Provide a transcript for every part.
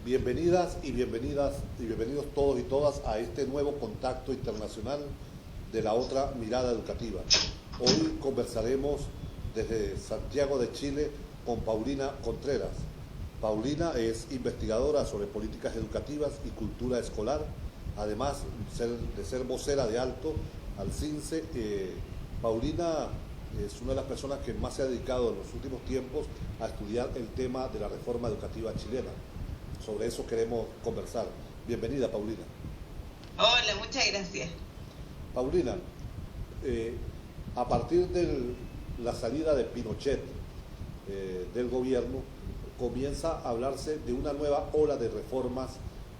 Bienvenidas y bienvenidos todos y todas a este nuevo contacto internacional de la otra mirada educativa. Hoy conversaremos desde Santiago de Chile con Paulina Contreras. Paulina es investigadora sobre políticas educativas y cultura escolar, además de ser vocera de Alto al CINCE. Paulina es una de las personas que más se ha dedicado en los últimos tiempos a estudiar el tema de la reforma educativa chilena. Sobre eso queremos conversar. Bienvenida, Paulina. Hola, muchas gracias. Paulina, a partir de la salida de Pinochet del gobierno, comienza a hablarse de una nueva ola de reformas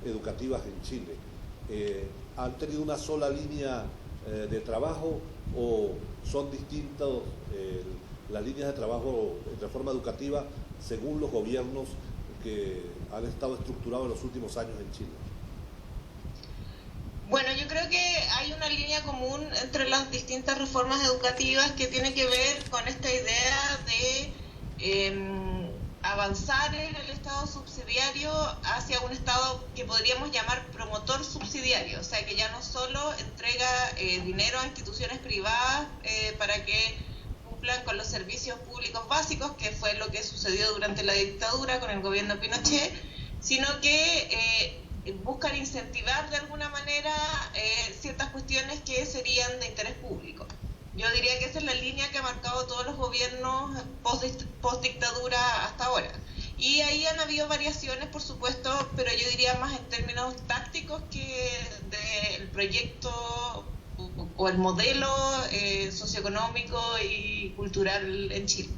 educativas en Chile. ¿Han tenido una sola línea de trabajo o son distintas las líneas de trabajo en reforma educativa según los gobiernos que han estado estructurados en los últimos años en Chile? Bueno, yo creo que hay una línea común entre las distintas reformas educativas que tiene que ver con esta idea de avanzar en el Estado subsidiario hacia un Estado que podríamos llamar promotor subsidiario, o sea, que ya no solo entrega dinero a instituciones privadas para que cumplan con los servicios públicos básicos, que fue lo que sucedió durante la dictadura con el gobierno Pinochet, sino que buscan incentivar de alguna manera ciertas cuestiones que serían de interés público. Yo diría que esa es la línea que ha marcado todos los gobiernos post-dictadura hasta ahora. Y ahí han habido variaciones, por supuesto, pero yo diría más en términos tácticos que del proyecto o el modelo socioeconómico y cultural en Chile.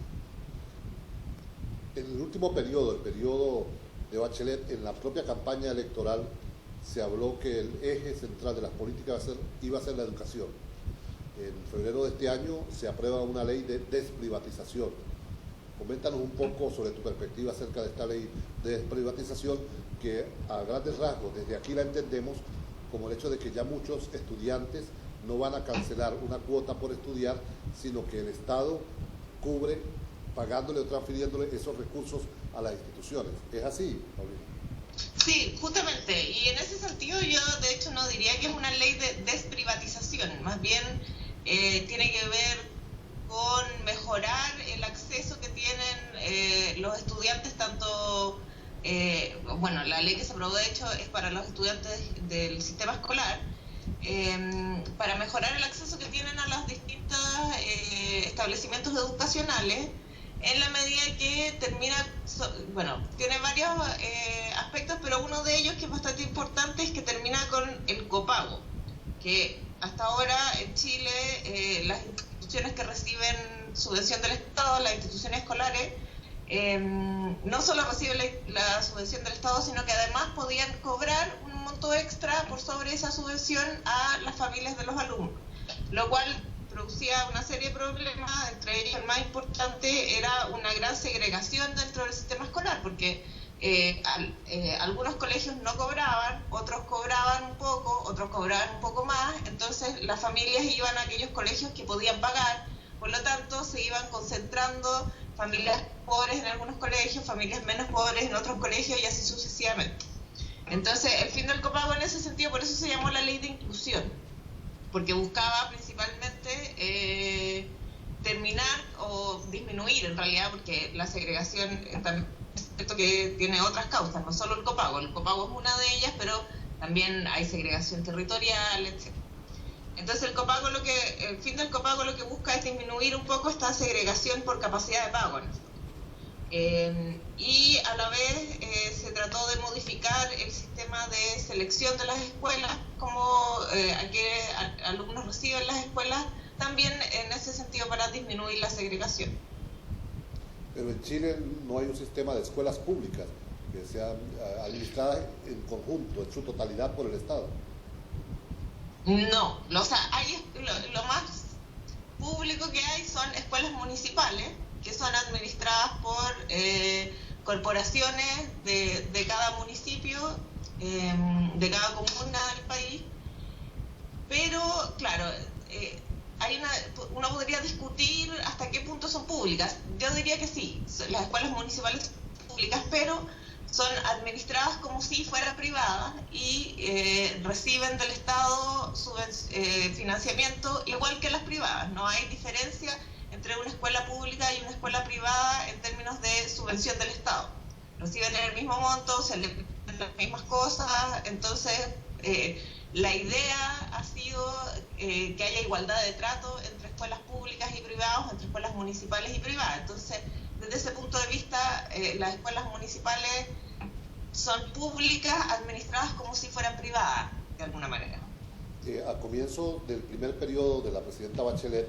En el último periodo, el periodo de Bachelet, en la propia campaña electoral se habló que el eje central de las políticas iba a ser la educación. En febrero de este año se aprueba una ley de desprivatización. Coméntanos un poco sobre tu perspectiva acerca de esta ley de desprivatización que a grandes rasgos desde aquí la entendemos como el hecho de que ya muchos estudiantes no van a cancelar una cuota por estudiar, sino que el Estado cubre pagándole o transfiriéndole esos recursos a las instituciones. ¿Es así, Paulina? Sí, justamente. Y en ese sentido yo de hecho no diría que es una ley de desprivatización, más bien tiene que ver con mejorar el acceso que tienen los estudiantes, tanto, la ley que se aprobó de hecho es para los estudiantes del sistema escolar, para mejorar el acceso que tienen a los distintos establecimientos educacionales, en la medida que tiene varios aspectos, pero uno de ellos que es bastante importante es que termina con el copago, que hasta ahora en Chile las instituciones que reciben subvención del Estado, las instituciones escolares, no solo reciben la subvención del Estado, sino que además podían cobrar un monto extra por sobre esa subvención a las familias de los alumnos, lo cual producía una serie de problemas. Entre ellos el más importante era una gran segregación dentro del sistema escolar, porque algunos colegios no cobraban, otros cobraban un poco, otros cobraban un poco más, entonces las familias iban a aquellos colegios que podían pagar, por lo tanto se iban concentrando familias pobres en algunos colegios, familias menos pobres en otros colegios y así sucesivamente. Entonces el fin del copago en ese sentido, por eso se llamó la ley de inclusión, porque buscaba principalmente terminar o disminuir en realidad, porque la segregación es cierto que tiene otras causas, no solo el copago es una de ellas, pero también hay segregación territorial, etc. Entonces el fin del copago lo que busca es disminuir un poco esta segregación por capacidad de pago, ¿no? Y a la vez se trató de modificar el sistema de selección de las escuelas, como a qué alumnos reciben las escuelas, también en ese sentido para disminuir la segregación. Pero en Chile no hay un sistema de escuelas públicas que sean administradas en conjunto, en su totalidad por el Estado. No, lo más público que hay son escuelas municipales, que son administradas por corporaciones de cada municipio, de cada comuna del país, pero claro, uno podría discutir hasta qué punto son públicas. Yo diría que sí, las escuelas municipales son públicas, pero son administradas como si fueran privadas y reciben del Estado financiamiento igual que las privadas. No hay diferencia entre una escuela pública y una escuela privada en términos de subvención del Estado. Reciben el mismo monto, se les piden las mismas cosas, entonces la idea ha sido que haya igualdad de trato entre escuelas públicas y privadas, entre escuelas municipales y privadas. Entonces, desde ese punto de vista, las escuelas municipales son públicas, administradas como si fueran privadas, de alguna manera. Al comienzo del primer periodo de la presidenta Bachelet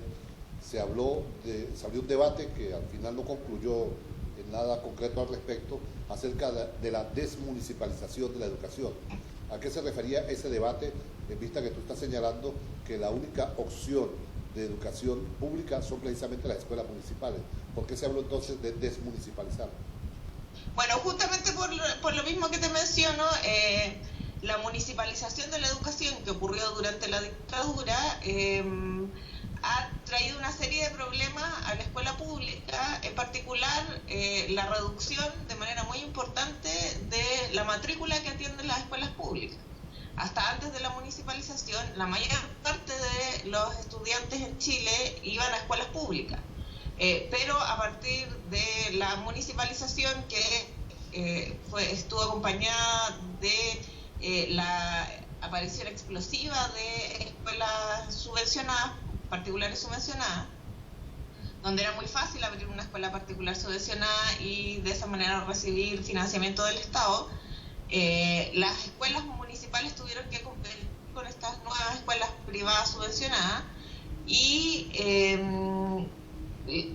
se abrió un debate que al final no concluyó en nada concreto al respecto, acerca de la desmunicipalización de la educación. ¿A qué se refería ese debate, en vista que tú estás señalando que la única opción de educación pública son precisamente las escuelas municipales? ¿Por qué se habló entonces de desmunicipalizar? Bueno, justamente por lo mismo que te menciono, la municipalización de la educación que ocurrió durante la dictadura ha traído una serie de problemas a la escuela pública, en particular la reducción de manera muy importante de la matrícula que atienden las escuelas públicas. Hasta antes de la municipalización, la mayor parte de los estudiantes en Chile iban a escuelas públicas, pero a partir de la municipalización que estuvo acompañada de la aparición explosiva de escuelas subvencionadas, particulares subvencionadas, donde era muy fácil abrir una escuela particular subvencionada y de esa manera recibir financiamiento del Estado, las escuelas municipales tuvieron que competir con estas nuevas escuelas privadas subvencionadas y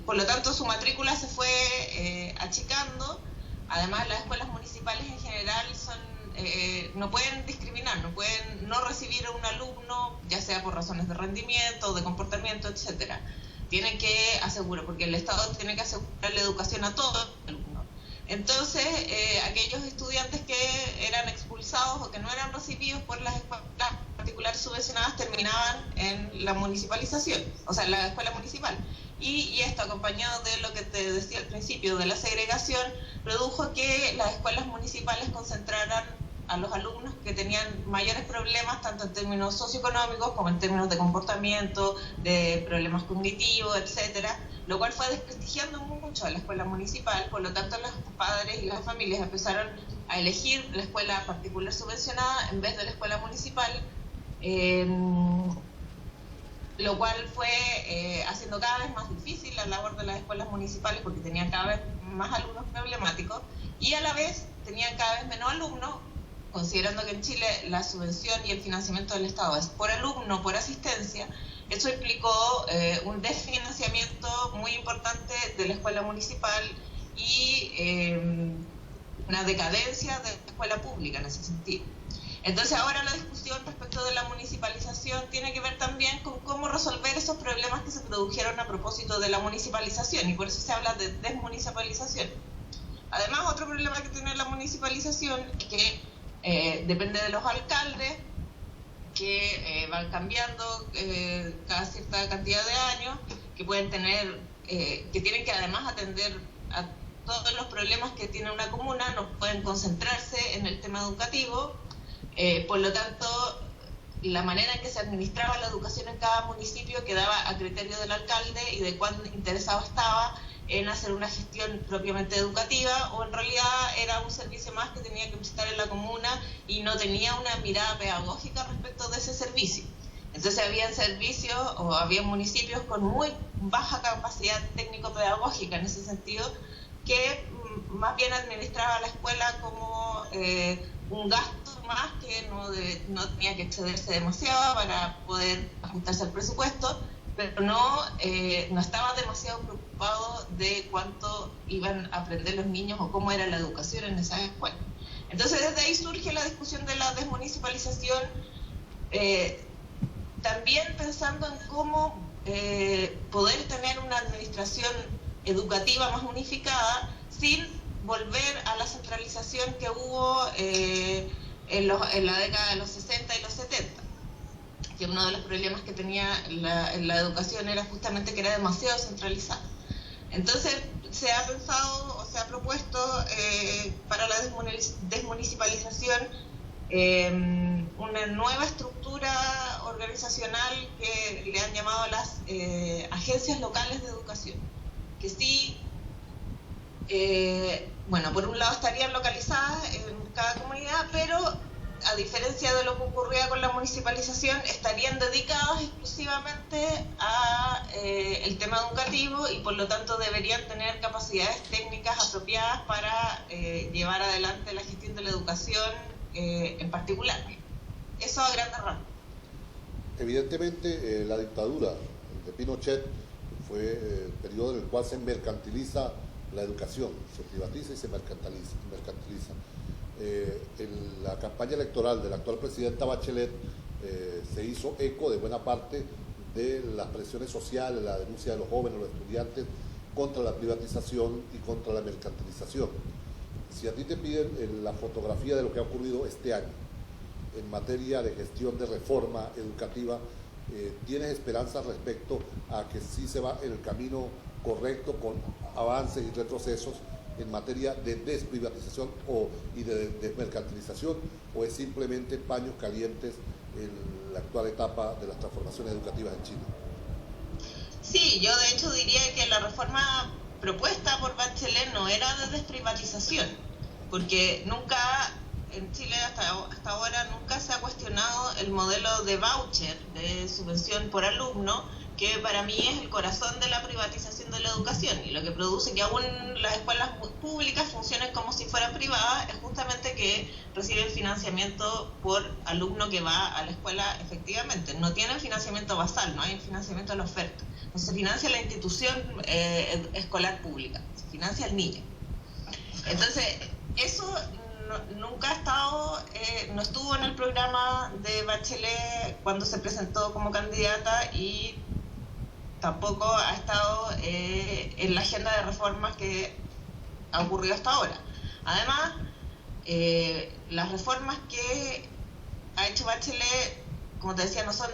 por lo tanto su matrícula se fue achicando. Además, las escuelas municipales en general no pueden discriminar, no pueden no recibir a un alumno, ya sea por razones de rendimiento, de comportamiento, etcétera. Tienen que asegurar, porque el Estado tiene que asegurar la educación a todos los alumnos. Entonces, aquellos estudiantes que eran expulsados o que no eran recibidos por las escuelas particulares subvencionadas terminaban en la municipalización, o sea, en la escuela municipal. Y esto, acompañado de lo que te decía al principio, de la segregación, produjo que las escuelas municipales concentraran a los alumnos que tenían mayores problemas, tanto en términos socioeconómicos como en términos de comportamiento, de problemas cognitivos, etcétera, lo cual fue desprestigiando mucho a la escuela municipal. Por lo tanto, los padres y las familias empezaron a elegir la escuela particular subvencionada en vez de la escuela municipal, lo cual fue haciendo cada vez más difícil la labor de las escuelas municipales, porque tenían cada vez más alumnos problemáticos y a la vez tenían cada vez menos alumnos, considerando que en Chile la subvención y el financiamiento del Estado es por alumno, por asistencia. Eso implicó un desfinanciamiento muy importante de la escuela municipal y una decadencia de la escuela pública en ese sentido. Entonces ahora la discusión respecto de la municipalización tiene que ver también con cómo resolver esos problemas que se produjeron a propósito de la municipalización, y por eso se habla de desmunicipalización. Además, otro problema que tiene la municipalización es que depende de los alcaldes, que van cambiando cada cierta cantidad de años, que pueden tener, que tienen que además atender a todos los problemas que tiene una comuna, no pueden concentrarse en el tema educativo. Por lo tanto, la manera en que se administraba la educación en cada municipio quedaba a criterio del alcalde y de cuán interesado estaba en hacer una gestión propiamente educativa, o en realidad era un servicio más que tenía que prestar en la comuna y no tenía una mirada pedagógica respecto de ese servicio. Entonces había servicios o había municipios con muy baja capacidad técnico-pedagógica en ese sentido, que más bien administraba la escuela como un gasto más que no tenía que excederse demasiado para poder ajustarse al presupuesto, pero no estaba demasiado preocupado de cuánto iban a aprender los niños o cómo era la educación en esas escuelas. Entonces desde ahí surge la discusión de la desmunicipalización, también pensando en cómo poder tener una administración educativa más unificada sin volver a la centralización que hubo en la década de los 60 y los 70, que uno de los problemas que tenía la educación era justamente que era demasiado centralizada. Entonces se ha pensado o se ha ha propuesto para la desmunicipalización una nueva estructura organizacional que le han llamado las agencias locales de educación, que sí, por un lado estarían localizadas en cada comunidad, pero a diferencia de lo que ocurría con la municipalización, estarían dedicadas exclusivamente a el tema educativo y por lo tanto deberían tener capacidades técnicas apropiadas para llevar adelante la gestión de la educación en particular. Eso a grandes rasgos. Evidentemente, la dictadura de Pinochet fue el periodo en el cual se mercantiliza la educación, se privatiza y se mercantiliza. En la campaña electoral de la actual presidenta Bachelet se hizo eco de buena parte de las presiones sociales, la denuncia de los jóvenes, los estudiantes contra la privatización y contra la mercantilización. Si a ti te piden la fotografía de lo que ha ocurrido este año en materia de gestión de reforma educativa, ¿tienes esperanza respecto a que sí se va en el camino correcto con avances y retrocesos en materia de desprivatización y de desmercantilización, o es simplemente paños calientes en la actual etapa de las transformaciones educativas en Chile? Sí, yo de hecho diría que la reforma propuesta por Bachelet no era de desprivatización, porque nunca en Chile hasta ahora nunca se ha cuestionado el modelo de voucher, de subvención por alumno, que para mí es el corazón de la privatización de la educación, y lo que produce que aún las escuelas públicas funcionen como si fueran privadas es justamente que reciben financiamiento por alumno que va a la escuela efectivamente. No tienen financiamiento basal, no hay financiamiento a la oferta. No se financia la institución escolar pública, se financia el niño. Entonces, eso nunca ha estado, no estuvo en el programa de Bachelet cuando se presentó como candidata y tampoco ha estado en la agenda de reformas que ha ocurrido hasta ahora. Además, las reformas que ha hecho Bachelet, como te decía, no son,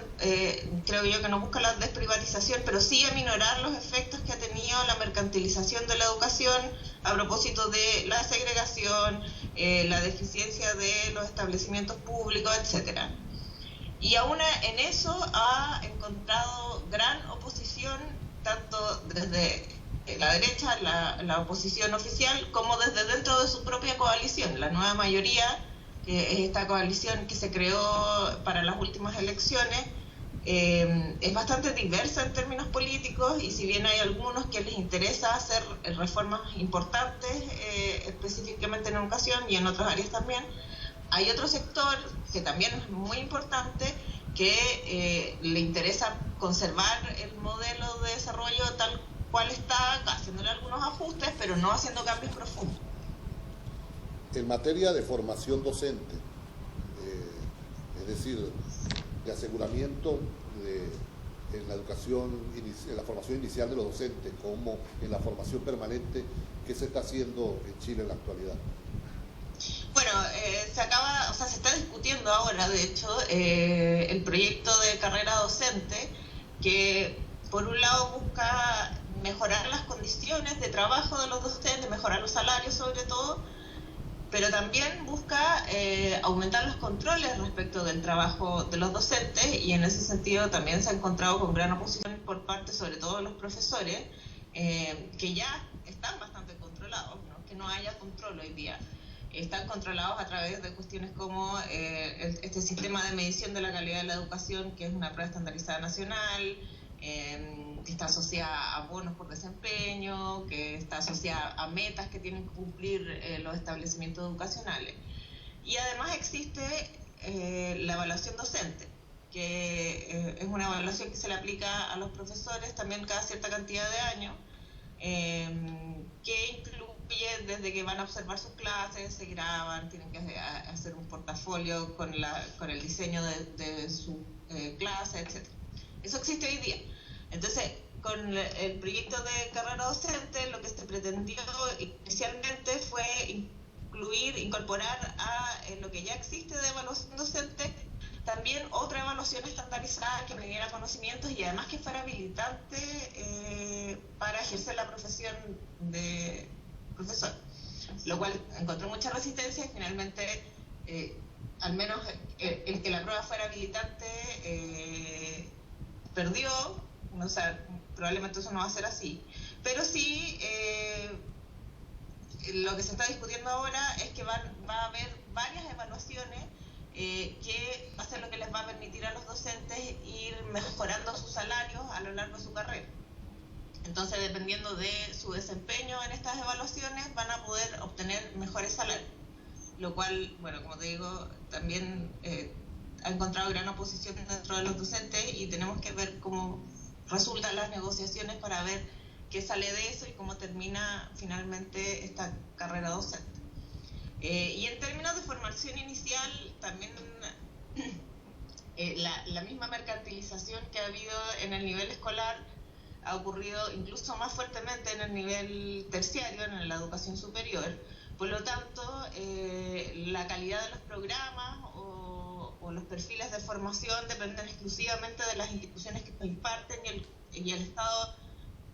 creo yo que no buscan la desprivatización, pero sí aminorar los efectos que ha tenido la mercantilización de la educación a propósito de la segregación, la deficiencia de los establecimientos públicos, etcétera. Y aún en eso ha encontrado gran oposición, tanto desde la derecha, la oposición oficial, como desde dentro de su propia coalición. La nueva mayoría, que es esta coalición que se creó para las últimas elecciones, es bastante diversa en términos políticos, y si bien hay algunos que les interesa hacer reformas importantes, específicamente en educación y en otras áreas también, hay otro sector que también es muy importante, que le interesa conservar el modelo de desarrollo tal cual está, haciéndole algunos ajustes, pero no haciendo cambios profundos. En materia de formación docente, es decir, de aseguramiento en la educación, en la formación inicial de los docentes, como en la formación permanente, ¿qué se está haciendo en Chile en la actualidad? Bueno, se está discutiendo ahora, de hecho, el proyecto de carrera docente, que por un lado busca mejorar las condiciones de trabajo de los docentes, mejorar los salarios sobre todo, pero también busca aumentar los controles respecto del trabajo de los docentes, y en ese sentido también se ha encontrado con gran oposición por parte sobre todo de los profesores, que ya están bastante controlados, no que no haya control hoy día. Están controlados a través de cuestiones como este sistema de medición de la calidad de la educación, que es una prueba estandarizada nacional, que está asociada a bonos por desempeño, que está asociada a metas que tienen que cumplir los establecimientos educacionales. Y además existe la evaluación docente, que es una evaluación que se le aplica a los profesores también cada cierta cantidad de años, que incluye desde que van a observar sus clases, se graban, tienen que hacer un portafolio con el diseño de su clase, etc. Eso existe hoy día. Entonces, con el proyecto de carrera docente, lo que se pretendió inicialmente fue incorporar a lo que ya existe de evaluación docente, también otra evaluación estandarizada que me diera conocimientos y además que fuera habilitante para ejercer la profesión profesor, lo cual encontró mucha resistencia y finalmente, al menos el que la prueba fuera habilitante perdió. O sea, probablemente eso no va a ser así, pero sí lo que se está discutiendo ahora es que va a haber varias evaluaciones que va a ser lo que les va a permitir a los docentes ir mejorando sus salarios a lo largo de su carrera. Entonces, dependiendo de su desempeño en estas evaluaciones, van a poder obtener mejores salarios, lo cual, bueno, como te digo, también ha encontrado gran oposición dentro de los docentes y tenemos que ver cómo resultan las negociaciones para ver qué sale de eso y cómo termina finalmente esta carrera docente. Y en términos de formación inicial, también la misma mercantilización que ha habido en el nivel escolar ha ocurrido incluso más fuertemente en el nivel terciario, en la educación superior. Por lo tanto, la calidad de los programas o los perfiles de formación dependen exclusivamente de las instituciones que imparten y el Estado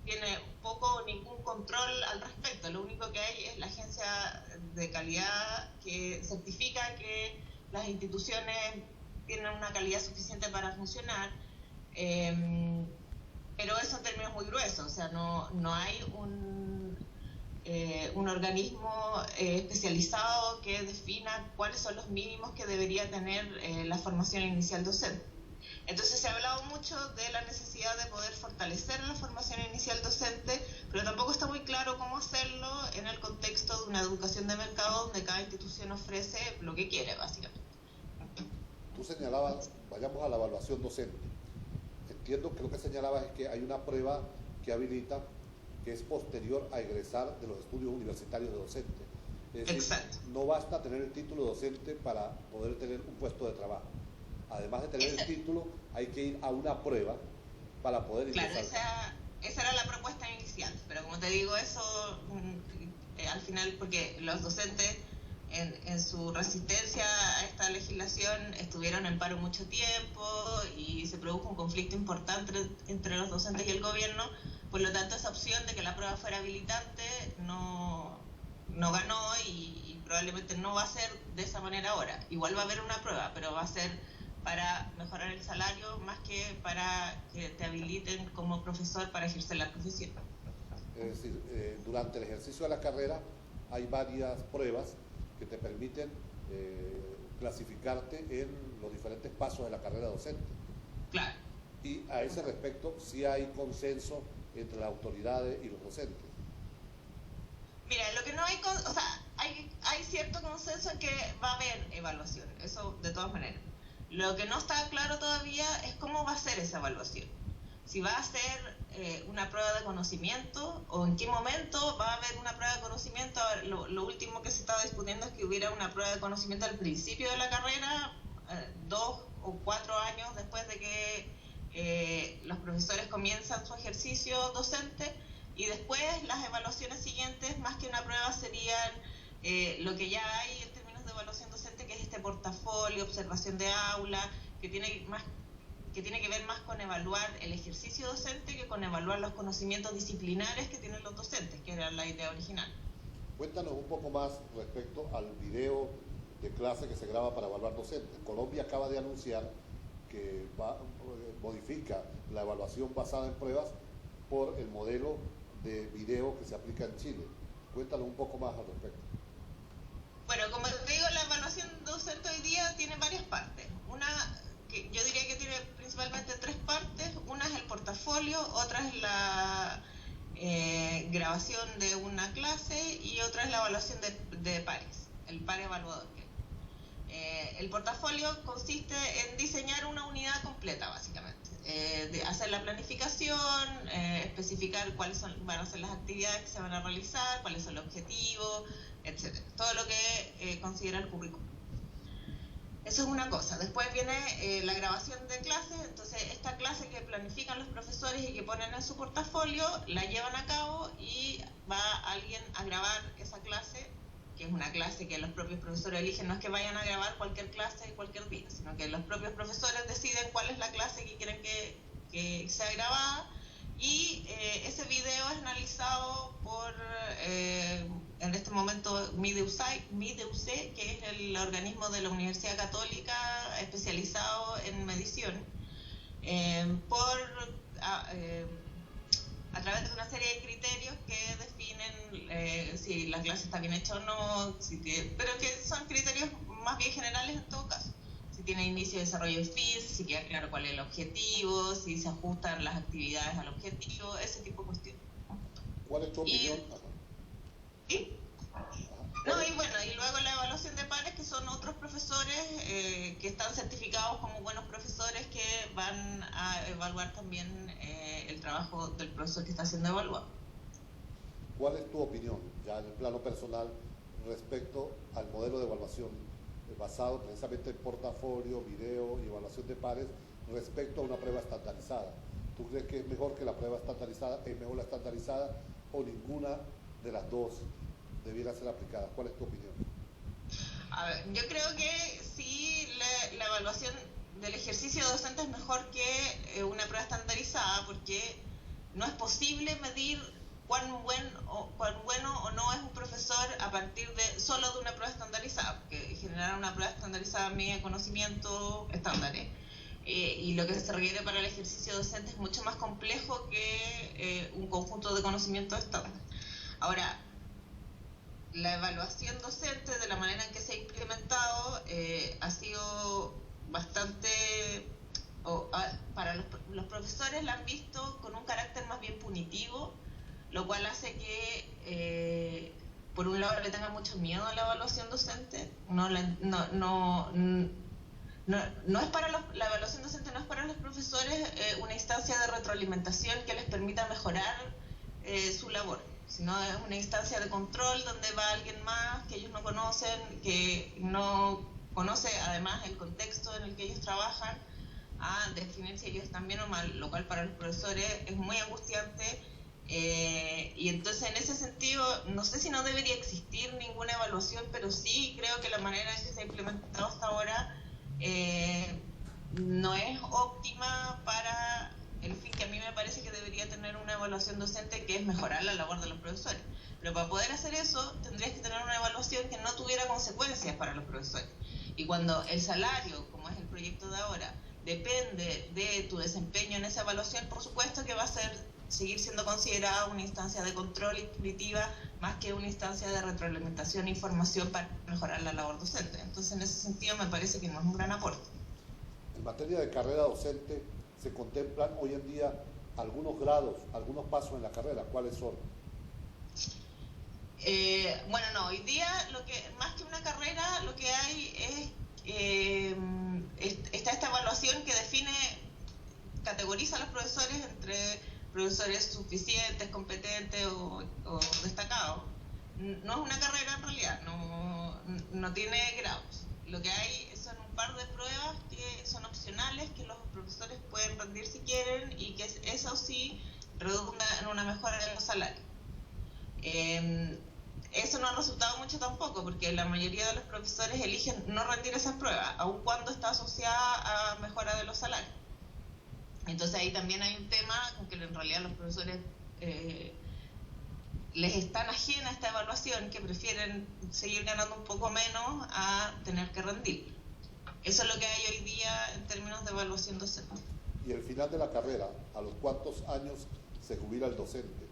tiene poco o ningún control al respecto. Lo único que hay es la agencia de calidad que certifica que las instituciones tienen una calidad suficiente para funcionar, pero eso en términos muy gruesos. O sea, no hay un organismo especializado que defina cuáles son los mínimos que debería tener la formación inicial docente. Entonces se ha hablado mucho de la necesidad de poder fortalecer la formación inicial docente, pero tampoco está muy claro cómo hacerlo en el contexto de una educación de mercado donde cada institución ofrece lo que quiere, básicamente. Tú señalabas, vayamos a la evaluación docente. Entiendo que lo que señalabas es que hay una prueba que habilita, que es posterior a egresar de los estudios universitarios de docente. Es decir, exacto. No basta tener el título docente para poder tener un puesto de trabajo. Además de tener el título, hay que ir a una prueba para poder ingresar. Claro, esa era la propuesta inicial, pero como te digo, eso al final, porque los docentes en su resistencia a esta legislación estuvieron en paro mucho tiempo y se produjo un conflicto importante entre los docentes y el gobierno. Por lo tanto, esa opción de que la prueba fuera habilitante no ganó y probablemente no va a ser de esa manera ahora. Igual va a haber una prueba, pero va a ser para mejorar el salario más que para que te habiliten como profesor para ejercer la profesión. Es decir, durante el ejercicio de la carrera hay varias pruebas que te permiten clasificarte en los diferentes pasos de la carrera docente. Claro. Y a ese respecto sí hay consenso entre las autoridades y los docentes. Mira, lo que no hay, o sea, hay cierto consenso en que va a haber evaluación, eso de todas maneras. Lo que no está claro todavía es cómo va a ser esa evaluación. Si va a ser una prueba de conocimiento o en qué momento va a haber una prueba de conocimiento. A ver, lo último que se estaba discutiendo es que hubiera una prueba de conocimiento al principio de la carrera, 2 o 4 años después de que los profesores comienzan su ejercicio docente, y después las evaluaciones siguientes, más que una prueba, serían lo que ya hay en términos de evaluación docente, que es este portafolio, observación de aula, que tiene que ver más con evaluar el ejercicio docente que con evaluar los conocimientos disciplinares que tienen los docentes, que era la idea original. Cuéntanos un poco más respecto al video de clase que se graba para evaluar docentes. Colombia acaba de anunciar que modifica la evaluación basada en pruebas por el modelo de video que se aplica en Chile. Cuéntanos un poco más al respecto. Bueno, como te digo, la evaluación docente hoy día tiene varias partes. Una, que yo diría que tiene principalmente 3 partes. Una es el portafolio, otra es la grabación de una clase y otra es la evaluación de pares, el par evaluador. El portafolio consiste en diseñar una unidad completa, básicamente. De hacer la planificación, especificar cuáles van a ser las actividades que se van a realizar, cuáles son los objetivos, etc. Todo lo que considera el currículum. Eso es una cosa. Después viene la grabación de clases. Entonces, esta clase que planifican los profesores y que ponen en su portafolio, la llevan a cabo y va alguien a grabar esa clase, que es una clase que los propios profesores eligen. No es que vayan a grabar cualquier clase cualquier día, sino que los propios profesores deciden cuál es la clase que quieren que sea grabada, Y ese video es analizado por, en este momento, MIDEUC, que es el organismo de la Universidad Católica especializado en medición, a través de una serie de criterios que definen si la clase está bien hecha o no, pero que son criterios más bien generales en todo caso. Si tiene inicio, desarrollo y fin, si queda claro cuál es el objetivo, si se ajustan las actividades al objetivo, ese tipo de cuestiones. ¿Cuál es tu opinión? ¿Sí? No, y bueno, y luego la evaluación de pares, que son otros profesores que están certificados como buenos profesores que van a evaluar también el trabajo del profesor que está siendo evaluado. ¿Cuál es tu opinión, ya en el plano personal, respecto al modelo de evaluación basado precisamente en portafolio, video y evaluación de pares respecto a una prueba estandarizada? ¿Tú crees que es mejor que la prueba estandarizada, es mejor la estandarizada o ninguna de las dos debiera ser aplicada? ¿Cuál es tu opinión? A ver, yo creo que sí, la evaluación del ejercicio docente es mejor que una prueba estandarizada, porque no es posible medir cuán bueno o no es un profesor a partir solo de una prueba estandarizada, porque generar una prueba estandarizada mide conocimientos estándares. Y lo que se requiere para el ejercicio docente es mucho más complejo que un conjunto de conocimientos estándar. Ahora, la evaluación docente, de la manera en que se ha implementado, ha sido bastante... para los profesores la han visto con un carácter más bien punitivo, lo cual hace que, por un lado, le tengan mucho miedo a la evaluación docente. La evaluación docente no es para los profesores una instancia de retroalimentación que les permita mejorar su labor, sino es una instancia de control donde va alguien más que ellos no conocen, que no conoce además el contexto en el que ellos trabajan, a definir si ellos están bien o mal, lo cual para los profesores es muy angustiante. Y entonces, en ese sentido, no sé si no debería existir ninguna evaluación, pero sí creo que la manera en que se ha implementado hasta ahora no es óptima para el fin que a mí me parece que debería tener una evaluación docente, que es mejorar la labor de los profesores. Pero para poder hacer eso, tendrías que tener una evaluación que no tuviera consecuencias para los profesores. Y cuando el salario, como es el proyecto de ahora, depende de tu desempeño en esa evaluación, por supuesto que va a seguir siendo considerada una instancia de control intuitiva más que una instancia de retroalimentación e información para mejorar la labor docente. Entonces, en ese sentido, me parece que no es un gran aporte. En materia de carrera docente, se contemplan hoy en día algunos grados, algunos pasos en la carrera. ¿Cuáles son? Bueno, no, hoy día más que una carrera, lo que hay está esta evaluación que categoriza a los profesores entre profesores suficientes, competentes o destacados. No es una carrera en realidad, no tiene grados. Lo que hay son un par de pruebas que son opcionales, que los profesores pueden rendir si quieren, y que eso sí redunda en una mejora de los salarios. Eso no ha resultado mucho tampoco, porque la mayoría de los profesores eligen no rendir esas pruebas, aun cuando está asociada a mejora de los salarios. Entonces ahí también hay un tema con que en realidad los profesores les es tan ajena esta evaluación que prefieren seguir ganando un poco menos a tener que rendir. Eso es lo que hay hoy día en términos de evaluación docente. Y el final de la carrera, ¿a los cuántos años se jubila el docente?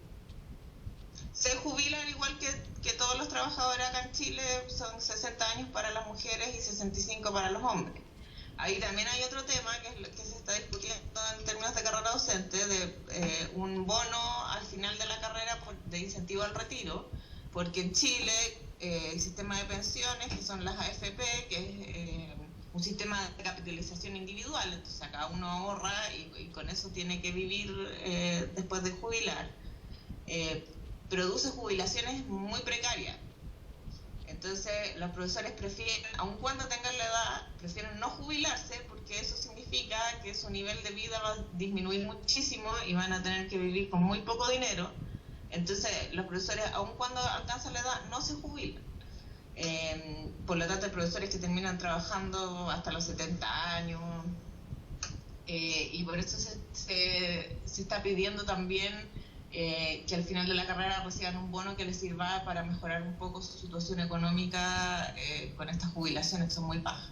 Se jubilan igual que todos los trabajadores acá en Chile, son 60 años para las mujeres y 65 para los hombres. Ahí también hay otro tema que se está discutiendo en términos de carrera docente, de un bono al final de la carrera de incentivo al retiro, porque en Chile el sistema de pensiones, que son las AFP, que es un sistema de capitalización individual, entonces cada uno ahorra y con eso tiene que vivir después de jubilar, produce jubilaciones muy precarias. Entonces los profesores prefieren, aun cuando tengan la edad, prefieren no jubilarse, porque eso significa que su nivel de vida va a disminuir muchísimo y van a tener que vivir con muy poco dinero. Entonces los profesores, aun cuando alcanzan la edad, no se jubilan. Por lo tanto, hay profesores que terminan trabajando hasta los 70 años. y por eso se está pidiendo también que al final de la carrera reciban un bono que les sirva para mejorar un poco su situación económica con estas jubilaciones que son muy bajas.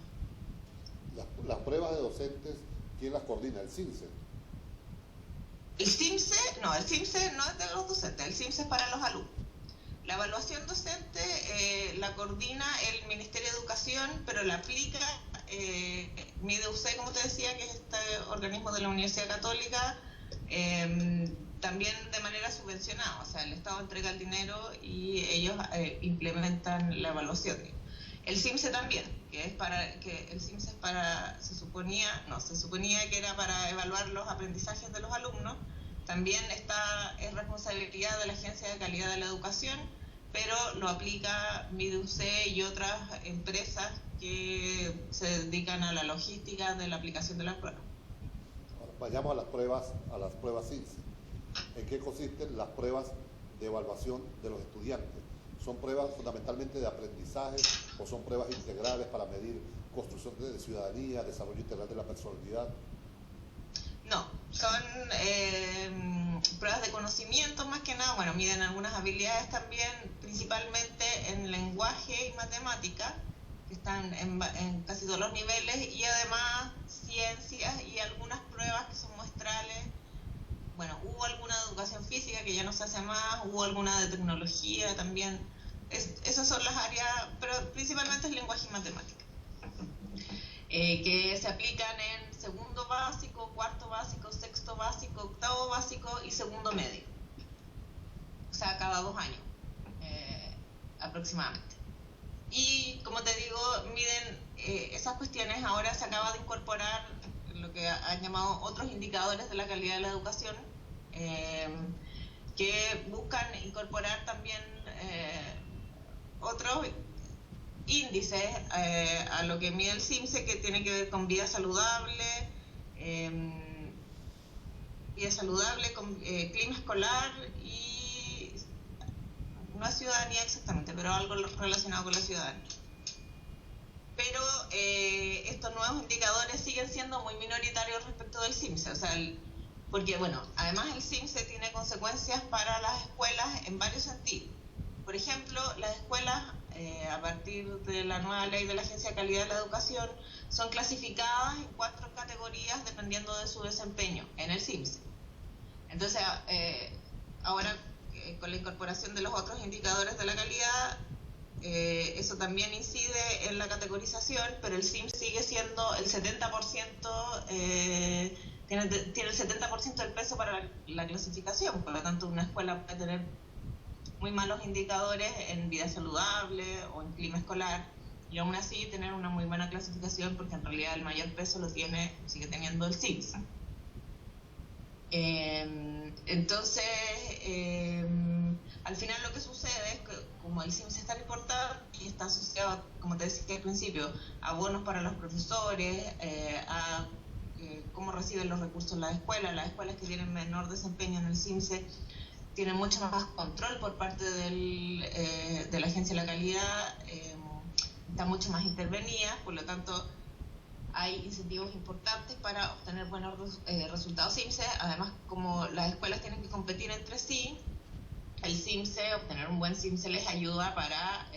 Las pruebas de docentes, ¿quién las coordina? ¿El CINSE? El CIMSE no es de los docentes, el CIMSE es para los alumnos. La evaluación docente la coordina el Ministerio de Educación, pero la aplica MIDEUC, como te decía, que es este organismo de la Universidad Católica, también de manera subvencionada, o sea, el Estado entrega el dinero y ellos implementan la evaluación. El CIMSE también, se suponía que era para evaluar los aprendizajes de los alumnos. También es responsabilidad de la Agencia de Calidad de la Educación, pero lo aplica MIDEUC y otras empresas que se dedican a la logística de la aplicación de las pruebas. Ahora, vayamos a las pruebas CINSE. ¿En qué consisten las pruebas de evaluación de los estudiantes? ¿Son pruebas fundamentalmente de aprendizaje o son pruebas integrales para medir construcción de ciudadanía, desarrollo integral de la personalidad? No, son pruebas de conocimiento más que nada. Bueno, miden algunas habilidades también, principalmente en lenguaje y matemática, que están en casi todos los niveles, y además ciencias y algunas pruebas que son muestrales. Bueno, hubo alguna de educación física que ya no se hace más, hubo alguna de tecnología también. Esas son las áreas, pero principalmente es lenguaje y matemática, que se aplican en segundo básico, cuarto básico, sexto básico, octavo básico y segundo medio. O sea, cada 2 años aproximadamente. Y como te digo, miden esas cuestiones. Ahora se acaba de incorporar lo que han llamado otros indicadores de la calidad de la educación, que buscan incorporar también otros índices a lo que mide el CIMSE, que tiene que ver con vida saludable, con clima escolar y no es ciudadanía exactamente, pero algo relacionado con la ciudadanía. Pero estos nuevos indicadores siguen siendo muy minoritarios respecto del CIMSE, o sea, porque bueno, además el CIMSE tiene consecuencias para las escuelas en varios sentidos. Por ejemplo, las escuelas, a partir de la nueva ley de la Agencia de Calidad de la Educación, son clasificadas en 4 categorías dependiendo de su desempeño en el CIMSE. Entonces, ahora con la incorporación de los otros indicadores de la calidad, eso también incide en la categorización, pero el CIMSE sigue siendo el 70%, tiene el 70% del peso para la clasificación. Por lo tanto, una escuela puede tener muy malos indicadores en vida saludable o en clima escolar, y aún así tener una muy buena clasificación, porque en realidad el mayor peso sigue teniendo el CIMSE. Entonces, al final lo que sucede es que como el CIMSE es tan importante y está asociado, como te decía al principio, a bonos para los profesores, a cómo reciben los recursos las escuelas que tienen menor desempeño en el CIMSE tienen mucho más control por parte de la Agencia de la Calidad, está mucho más intervenida, por lo tanto hay incentivos importantes para obtener buenos resultados CIMSE. Además, como las escuelas tienen que competir entre sí, el CIMSE, obtener un buen CIMSE les ayuda para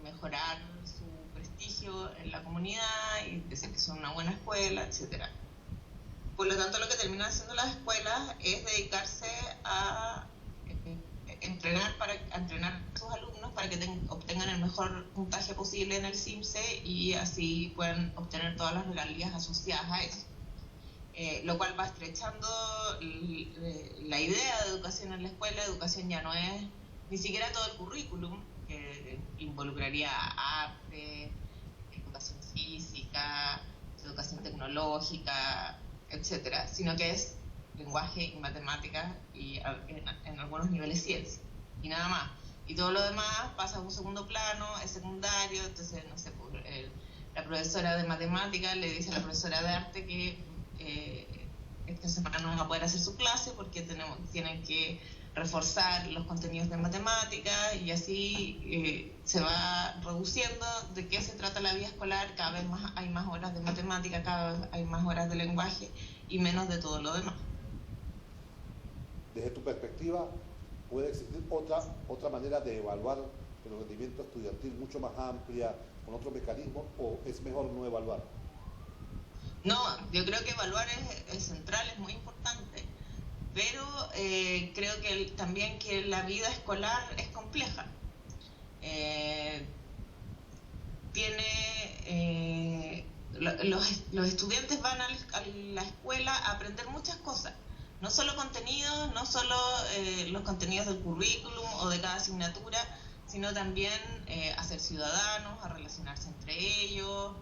mejorar su prestigio en la comunidad y decir que son una buena escuela, etcétera. Por lo tanto, lo que terminan haciendo las escuelas es dedicarse a entrenar a sus alumnos para que obtengan el mejor puntaje posible en el CIMSE y así puedan obtener todas las regalías asociadas a eso. Lo cual va estrechando la idea de educación en la escuela. Educación ya no es ni siquiera todo el currículum, que involucraría arte, educación física, educación tecnológica, etcétera, sino que es lenguaje y matemáticas y en algunos niveles ciencia y nada más, y todo lo demás pasa a un segundo plano, es secundario. Entonces, no sé, la profesora de matemáticas le dice a la profesora de arte que esta semana no va a poder hacer su clase porque tienen que reforzar los contenidos de matemáticas y así se va reduciendo de qué se trata la vida escolar. Cada vez más hay más horas de matemática, cada vez hay más horas de lenguaje y menos de todo lo demás. Desde tu perspectiva, ¿puede existir otra manera de evaluar el rendimiento estudiantil mucho más amplia, con otro mecanismo, o es mejor no evaluar? No, yo creo que evaluar es central, es muy importante, pero creo que también que la vida escolar es compleja. Los estudiantes van a la escuela a aprender muchas cosas, no solo contenidos, no solo los contenidos del currículum o de cada asignatura, sino también a ser ciudadanos, a relacionarse entre ellos,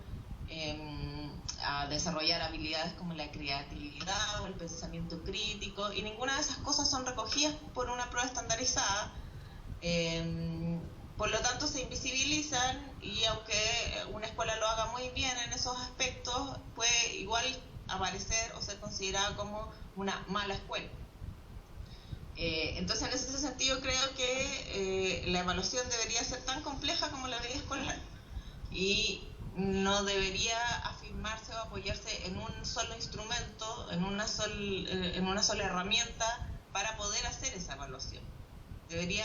a desarrollar habilidades como la creatividad o el pensamiento crítico, y ninguna de esas cosas son recogidas por una prueba estandarizada. Por lo tanto se invisibilizan, y aunque una escuela lo haga muy bien en esos aspectos, puede igual aparecer o ser considerada como una mala escuela. Entonces, en ese sentido, creo que la evaluación debería ser tan compleja como la vida escolar, y no debería afirmarse o apoyarse en un solo instrumento, en una sola herramienta para poder hacer esa evaluación. Debería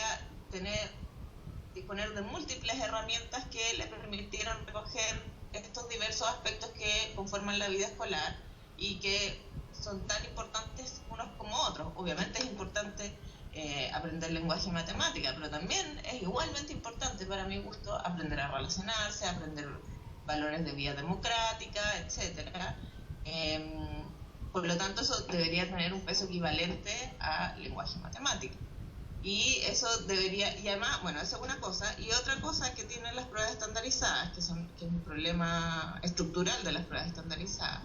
disponer de múltiples herramientas que le permitieran recoger estos diversos aspectos que conforman la vida escolar y que son tan importantes unos como otros. Obviamente es importante aprender lenguaje y matemática, pero también es igualmente importante, para mi gusto, aprender a relacionarse, aprender valores de vida democrática, etcétera. Por lo tanto, eso debería tener un peso equivalente a lenguaje y matemática. Y eso debería, y además, bueno, eso es una cosa. Y otra cosa que tienen las pruebas estandarizadas, que es un problema estructural de las pruebas estandarizadas,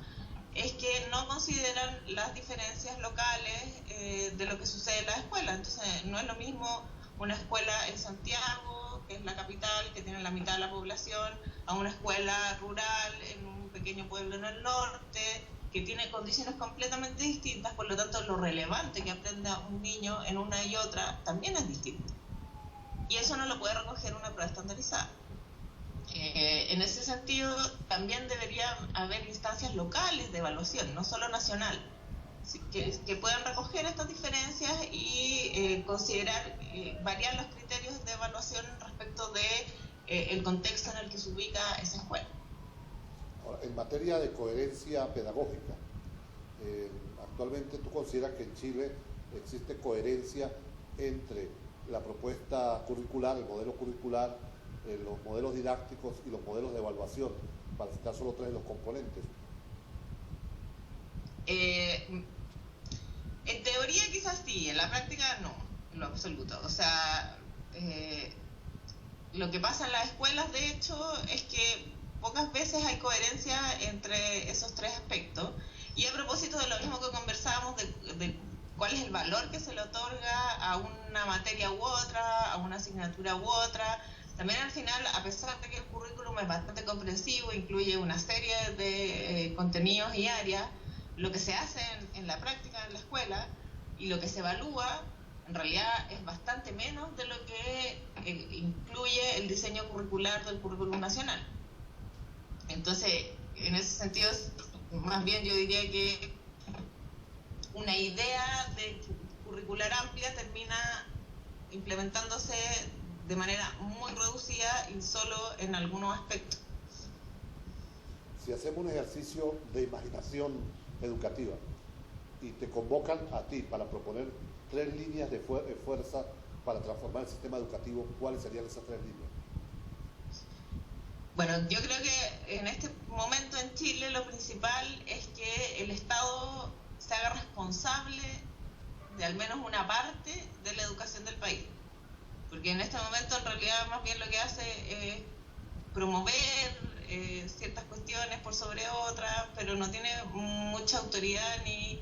es que no consideran las diferencias locales de lo que sucede en la escuela. Entonces, no es lo mismo una escuela en Santiago, que es la capital, que tiene la mitad de la población, a una escuela rural en un pequeño pueblo en el norte, que tiene condiciones completamente distintas. Por lo tanto, lo relevante que aprenda un niño en una y otra también es distinto. Y eso no lo puede recoger una prueba estandarizada. En ese sentido, también debería haber instancias locales de evaluación, no solo nacional, que puedan recoger estas diferencias y considerar, variar los criterios de evaluación respecto de el contexto en el que se ubica esa escuela. Ahora, en materia de coherencia pedagógica, actualmente tú consideras que en Chile existe coherencia entre la propuesta curricular, el modelo curricular, los modelos didácticos y los modelos de evaluación, para citar solo tres de los componentes? En teoría quizás sí, en la práctica no, en lo absoluto. O sea, lo que pasa en las escuelas, de hecho, es que pocas veces hay coherencia entre esos tres aspectos. Y a propósito de lo mismo que conversábamos de cuál es el valor que se le otorga a una materia u otra, a una asignatura u otra, también al final, a pesar de que el currículum es bastante comprensivo, incluye una serie de contenidos y áreas, lo que se hace en la práctica en la escuela y lo que se evalúa en realidad es bastante menos de lo que incluye el diseño curricular del currículum nacional. Entonces, en ese sentido, más bien yo diría que una idea de curricular amplia termina implementándose de manera muy reducida y solo en algunos aspectos. Si hacemos un ejercicio de imaginación educativa y te convocan a ti para proponer 3 líneas de fuerza para transformar el sistema educativo, ¿cuáles serían esas 3 líneas? Bueno, yo creo que en este momento en Chile lo principal es que el Estado se haga responsable de al menos una parte de la educación del país. Porque en este momento en realidad más bien lo que hace es promover ciertas cuestiones por sobre otras, pero no tiene mucha autoridad ni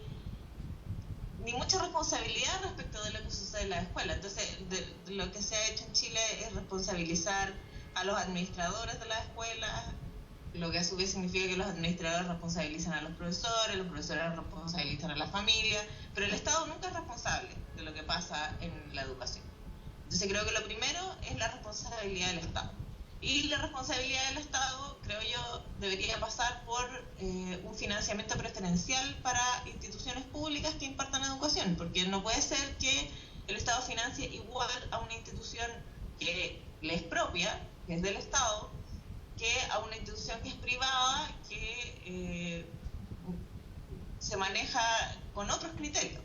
mucha responsabilidad respecto de lo que sucede en la escuela. Entonces, lo que se ha hecho en Chile es responsabilizar a los administradores de las escuelas lo que a su vez significa que los administradores responsabilizan a los profesores responsabilizan a la familia, pero el Estado nunca es responsable de lo que pasa en la educación. Entonces creo que lo primero es la responsabilidad del Estado. Y la responsabilidad del Estado, creo yo, debería pasar por un financiamiento preferencial para instituciones públicas que impartan educación, porque no puede ser que el Estado financie igual a una institución que le es propia, que es del Estado, que a una institución que es privada, que se maneja con otros criterios,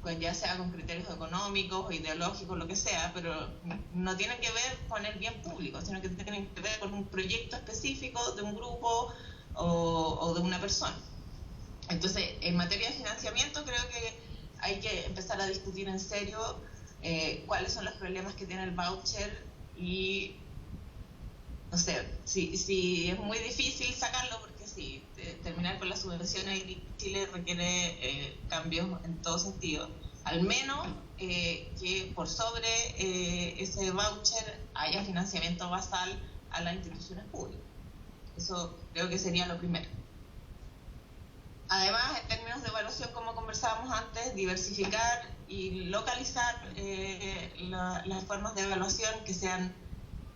pues ya sea con criterios económicos o ideológicos, lo que sea, pero no tienen que ver con el bien público, sino que tienen que ver con un proyecto específico de un grupo o de una persona. Entonces, en materia de financiamiento, creo que hay que empezar a discutir en serio cuáles son los problemas que tiene el voucher y, no sé, si es muy difícil sacarlo, porque sí, terminar con las subvenciones en Chile requiere cambios en todo sentido. Al menos que por sobre ese voucher haya financiamiento basal a las instituciones públicas. Eso creo que sería lo primero. Además, en términos de evaluación, como conversábamos antes, diversificar y localizar las formas de evaluación que sean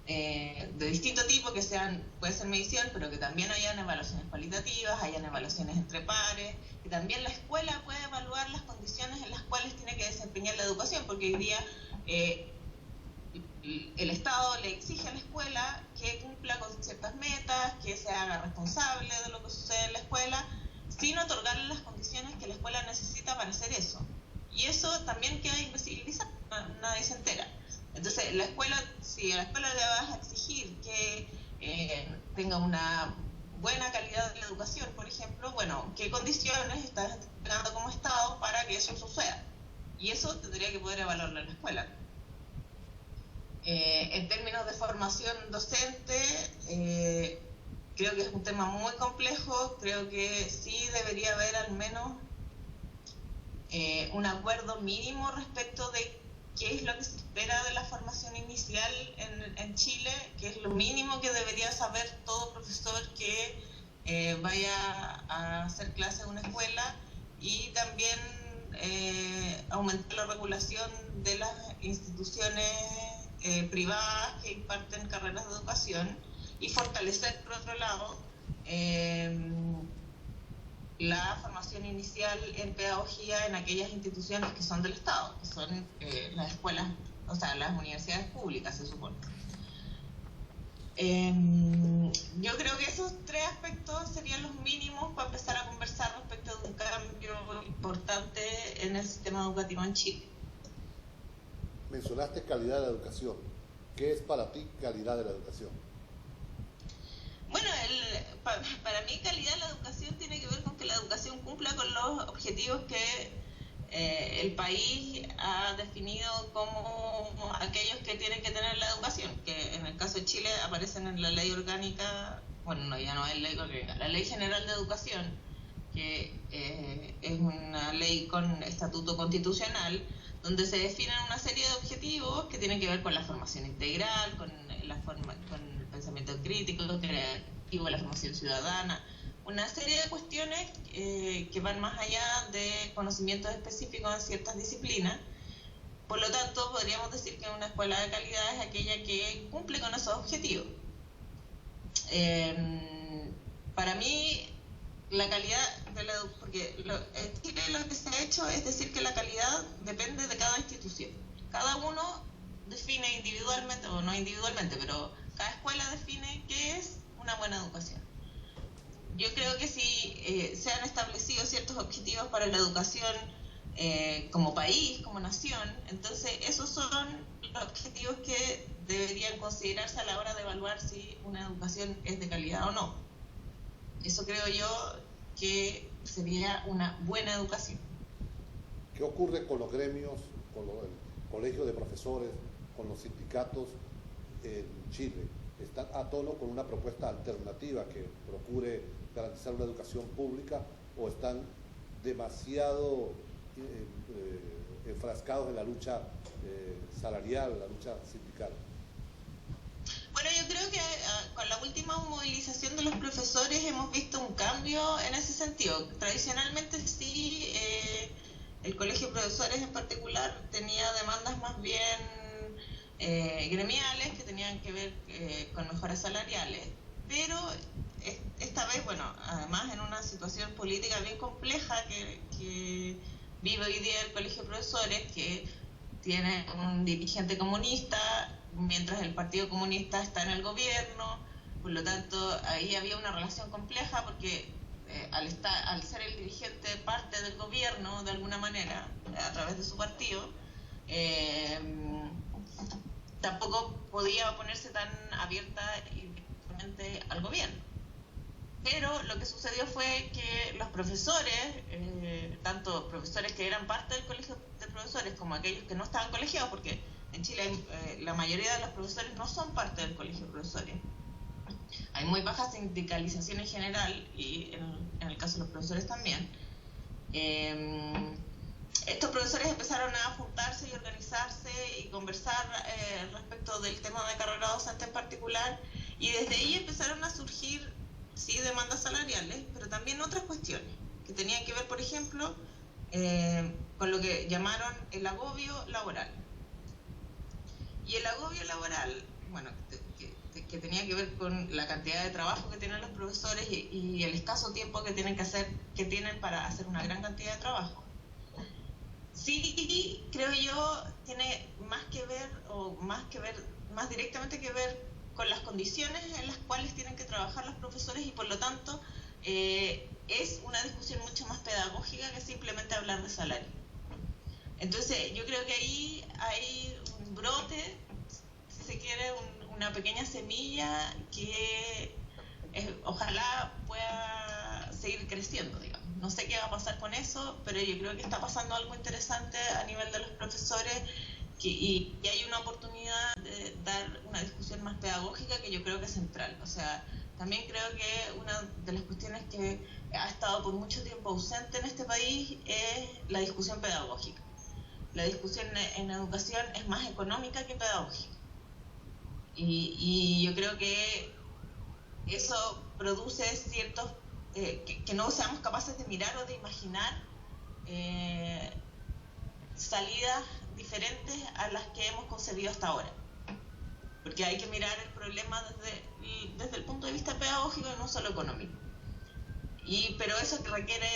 de distinto tipo, que sean, puede ser medición, pero que también hayan evaluaciones cualitativas, hayan evaluaciones entre pares, que también la escuela pueda evaluar las condiciones en las cuales tiene que desempeñar la educación, porque hoy día el Estado le exige a la escuela que cumpla con ciertas metas, que se haga responsable de lo que sucede en la escuela, sin otorgarle las condiciones que la escuela necesita para hacer eso. Y eso también queda invisibilizado, nadie se entera. Entonces, la escuela, si a la escuela le vas a exigir que tenga una buena calidad de la educación, por ejemplo, bueno, ¿qué condiciones estás dando como Estado para que eso suceda? Y eso tendría que poder evaluarlo en la escuela. En términos de formación docente, creo que es un tema muy complejo, creo que sí debería haber al menos un acuerdo mínimo respecto de qué es lo que se espera de la formación inicial en Chile, que es lo mínimo que debería saber todo profesor que vaya a hacer clase en una escuela, y también aumentar la regulación de las instituciones privadas que imparten carreras de educación, y fortalecer, por otro lado, la formación inicial en pedagogía en aquellas instituciones que son del Estado, que son las escuelas, o sea, las universidades públicas, se supone. Yo creo que esos tres aspectos serían los mínimos para empezar a conversar respecto de un cambio importante en el sistema educativo en Chile. Mencionaste calidad de la educación. ¿Qué es para ti calidad de la educación? Bueno, para mí calidad de la educación tiene que ver con que la educación cumpla con los objetivos que el país ha definido como aquellos que tienen que tener la educación, que en el caso de Chile aparecen en la ley orgánica, bueno, no, ya no es ley orgánica, la Ley General de Educación, que es una ley con estatuto constitucional, donde se definen una serie de objetivos que tienen que ver con la formación integral, con el pensamiento crítico, creativo, la formación ciudadana, una serie de cuestiones que van más allá de conocimientos específicos en ciertas disciplinas. Por lo tanto, podríamos decir que una escuela de calidad es aquella que cumple con esos objetivos. Para mí, la calidad de la educación, porque en Chile lo que se ha hecho es decir que la calidad depende de cada institución. Cada uno define individualmente, o no individualmente, pero cada escuela define qué es una buena educación. Yo creo que si se han establecido ciertos objetivos para la educación como país, como nación, entonces esos son los objetivos que deberían considerarse a la hora de evaluar si una educación es de calidad o no. Eso creo yo que sería una buena educación. ¿Qué ocurre con los gremios, con el colegio de profesores, con los sindicatos en Chile? ¿Están a tono con una propuesta alternativa que procure garantizar una educación pública, o están demasiado enfrascados en la lucha salarial, la lucha sindical? Bueno, yo creo que con la última movilización de los profesores hemos visto un cambio en ese sentido. Tradicionalmente sí, el Colegio de Profesores en particular tenía demandas más bien gremiales que tenían que ver con mejoras salariales, pero esta vez, bueno, además en una situación política bien compleja que vive hoy día el Colegio de Profesores, que tiene un dirigente comunista, mientras el Partido Comunista está en el gobierno, por lo tanto ahí había una relación compleja porque al ser el dirigente parte del gobierno de alguna manera, a través de su partido, tampoco podía oponerse tan abierta y directamente al gobierno. Pero lo que sucedió fue que los profesores, tanto profesores que eran parte del colegio de profesores como aquellos que no estaban colegiados, porque en Chile la mayoría de los profesores no son parte del colegio de profesores. Hay muy baja sindicalización en general y en el caso de los profesores también. Estos profesores empezaron a juntarse y organizarse y conversar respecto del tema de carrera docente en particular, y desde ahí empezaron a surgir, sí, demandas salariales, pero también otras cuestiones que tenían que ver, por ejemplo, con lo que llamaron el agobio laboral. Y el agobio laboral, bueno, que tenía que ver con la cantidad de trabajo que tienen los profesores y el escaso tiempo que tienen para hacer una gran cantidad de trabajo. Sí, creo yo, tiene más directamente que ver con las condiciones en las cuales tienen que trabajar los profesores, y por lo tanto es una discusión mucho más pedagógica que simplemente hablar de salario. Entonces yo creo que ahí hay un brote, si se quiere, una pequeña semilla que ojalá pueda seguir creciendo, digamos. No sé qué va a pasar con eso, pero yo creo que está pasando algo interesante a nivel de los profesores y hay una oportunidad de dar una discusión más pedagógica que yo creo que es central. O sea, también creo que una de las cuestiones que ha estado por mucho tiempo ausente en este país es la discusión pedagógica. La discusión en educación es más económica que pedagógica. Y yo creo que eso produce ciertos... que no seamos capaces de mirar o de imaginar salidas diferentes a las que hemos concebido hasta ahora. Porque hay que mirar el problema desde el punto de vista pedagógico y no solo económico. Pero eso requiere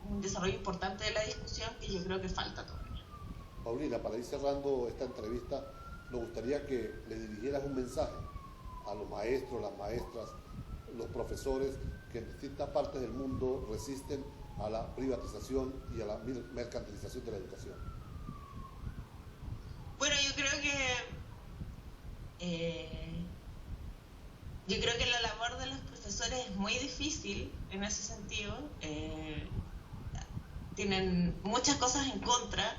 un desarrollo importante de la discusión que yo creo que falta todavía. Paulina, para ir cerrando esta entrevista, nos gustaría que le dirigieras un mensaje a los maestros, las maestras, los profesores que en distintas partes del mundo resisten a la privatización y a la mercantilización de la educación. Bueno, yo creo que la labor de los profesores es muy difícil en ese sentido. Tienen muchas cosas en contra.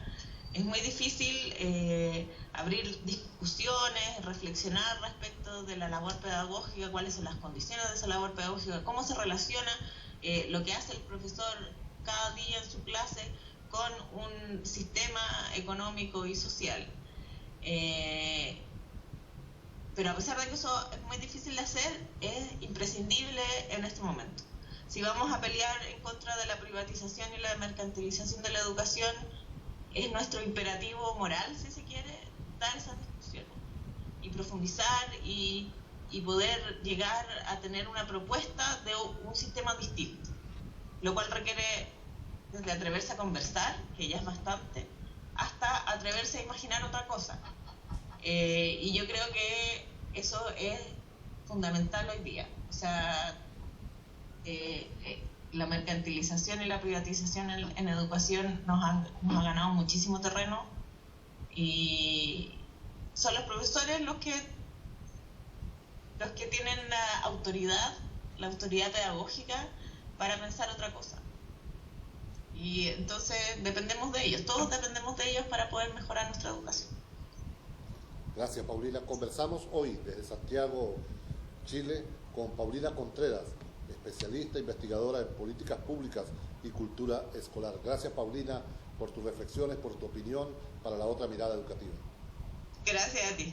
Es muy difícil abrir discusiones, reflexionar respecto de la labor pedagógica, cuáles son las condiciones de esa labor pedagógica, cómo se relaciona lo que hace el profesor cada día en su clase con un sistema económico y social. Pero a pesar de que eso es muy difícil de hacer, es imprescindible en este momento. Si vamos a pelear en contra de la privatización y la mercantilización de la educación, es nuestro imperativo moral, si se quiere, dar esas discusiones y profundizar y poder llegar a tener una propuesta de un sistema distinto, lo cual requiere desde atreverse a conversar, que ya es bastante, hasta atreverse a imaginar otra cosa. Y yo creo que eso es fundamental hoy día. O sea, la mercantilización y la privatización en educación nos ha ganado muchísimo terreno, y son los profesores los que tienen la autoridad pedagógica para pensar otra cosa. Y entonces dependemos de ellos, todos dependemos de ellos para poder mejorar nuestra educación. Gracias, Paulina. Conversamos hoy desde Santiago, Chile, con Paulina Contreras, especialista, investigadora en políticas públicas y cultura escolar. Gracias, Paulina, por tus reflexiones, por tu opinión para La Otra Mirada Educativa. Gracias a ti.